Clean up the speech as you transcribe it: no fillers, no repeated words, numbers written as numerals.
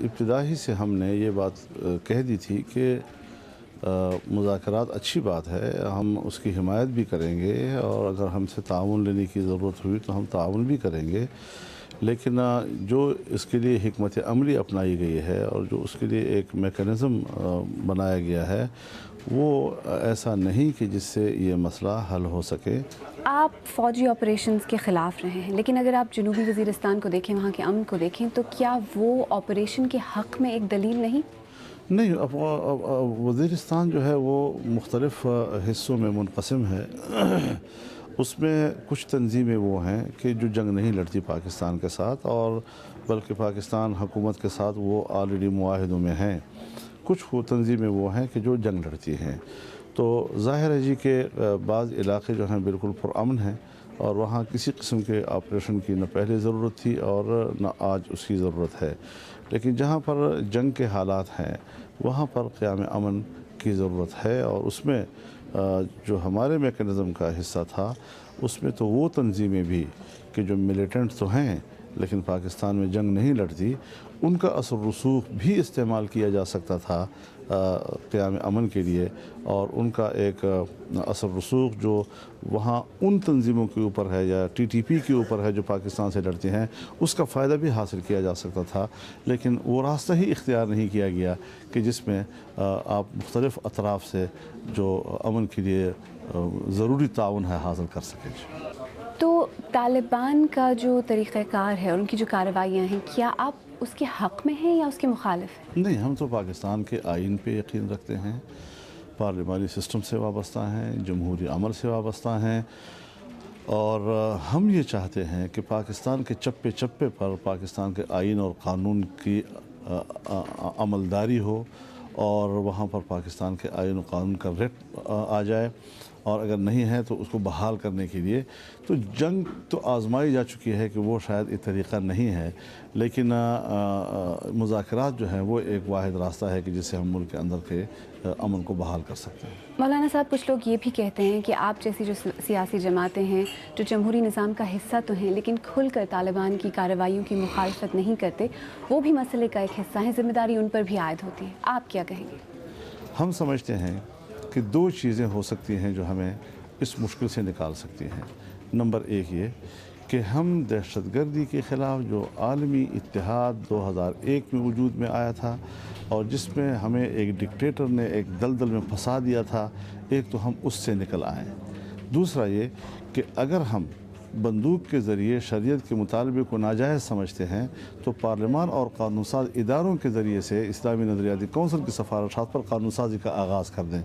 ابتدا ہی سے ہم نے یہ بات کہہ دی تھی کہ مذاکرات اچھی بات ہے، ہم اس کی حمایت بھی کریں گے، اور اگر ہم سے تعاون لینے کی ضرورت ہوئی تو ہم تعاون بھی کریں گے، لیکن جو اس کے لیے حکمت عملی اپنائی گئی ہے اور جو اس کے لیے ایک میکانزم بنایا گیا ہے وہ ایسا نہیں کہ جس سے یہ مسئلہ حل ہو سکے۔ آپ فوجی آپریشنز کے خلاف رہے ہیں، لیکن اگر آپ جنوبی وزیرستان کو دیکھیں، وہاں کے امن کو دیکھیں، تو کیا وہ آپریشن کے حق میں ایک دلیل نہیں؟ نہیں، وزیرستان جو ہے وہ مختلف حصوں میں منقسم ہے۔ اس میں کچھ تنظیمیں وہ ہیں کہ جو جنگ نہیں لڑتی پاکستان کے ساتھ، اور بلکہ پاکستان حکومت کے ساتھ وہ آلریڈی معاہدوں میں ہیں۔ کچھ وہ تنظیمیں وہ ہیں کہ جو جنگ لڑتی ہیں۔ تو ظاہر ہے جی کہ بعض علاقے جو ہیں بالکل پرامن ہیں، اور وہاں کسی قسم کے آپریشن کی نہ پہلے ضرورت تھی اور نہ آج اس کی ضرورت ہے، لیکن جہاں پر جنگ کے حالات ہیں وہاں پر قیام امن کی ضرورت ہے، اور اس میں جو ہمارے میکانزم کا حصہ تھا اس میں تو وہ تنظیمیں بھی کہ جو ملیٹنٹ تو ہیں لیکن پاکستان میں جنگ نہیں لڑتی، ان کا اثر رسوخ بھی استعمال کیا جا سکتا تھا قیام امن کے لیے، اور ان کا ایک اثر رسوخ جو وہاں ان تنظیموں کے اوپر ہے یا ٹی ٹی پی کے اوپر ہے جو پاکستان سے لڑتی ہیں، اس کا فائدہ بھی حاصل کیا جا سکتا تھا، لیکن وہ راستہ ہی اختیار نہیں کیا گیا کہ جس میں آپ مختلف اطراف سے جو امن کے لیے ضروری تعاون ہے حاصل کر سکیں۔ تو طالبان کا جو طریقہ کار ہے، ان کی جو کارروائیاں ہیں، کیا آپ اس کے حق میں ہیں یا اس کے مخالف ہیں؟ نہیں، ہم تو پاکستان کے آئین پہ یقین رکھتے ہیں، پارلیمانی سسٹم سے وابستہ ہیں، جمہوری عمل سے وابستہ ہیں، اور ہم یہ چاہتے ہیں کہ پاکستان کے چپے چپے پر پاکستان کے آئین اور قانون کی عملداری ہو، اور وہاں پر پاکستان کے آئین و قانون کا ریٹ آ جائے، اور اگر نہیں ہے تو اس کو بحال کرنے کے لیے تو جنگ تو آزمائی جا چکی ہے کہ وہ شاید ایک طریقہ نہیں ہے، لیکن مذاکرات جو ہیں وہ ایک واحد راستہ ہے کہ جس سے ہم ملک کے اندر کے امن کو بحال کر سکتے ہیں۔ مولانا صاحب، کچھ لوگ یہ بھی کہتے ہیں کہ آپ جیسی جو سیاسی جماعتیں ہیں جو جمہوری نظام کا حصہ تو ہیں لیکن کھل کر طالبان کی کارروائیوں کی مخالفت نہیں کرتے، وہ بھی مسئلے کا ایک حصہ ہیں، ذمہ داری ان پر بھی عائد ہوتی ہے، آپ کیا کہیں گے؟ ہم سمجھتے ہیں کہ دو چیزیں ہو سکتی ہیں جو ہمیں اس مشکل سے نکال سکتی ہیں۔ نمبر ایک یہ کہ ہم دہشت گردی کے خلاف جو عالمی اتحاد 2001 میں وجود میں آیا تھا، اور جس میں ہمیں ایک ڈکٹیٹر نے ایک دلدل میں پھنسا دیا تھا، ایک تو ہم اس سے نکل آئیں۔ دوسرا یہ کہ اگر ہم بندوق کے ذریعے شریعت کے مطالبے کو ناجائز سمجھتے ہیں تو پارلیمان اور قانون ساز اداروں کے ذریعے سے اسلامی نظریاتی کونسل کی سفارشات پر قانون سازی کا آغاز کر دیں۔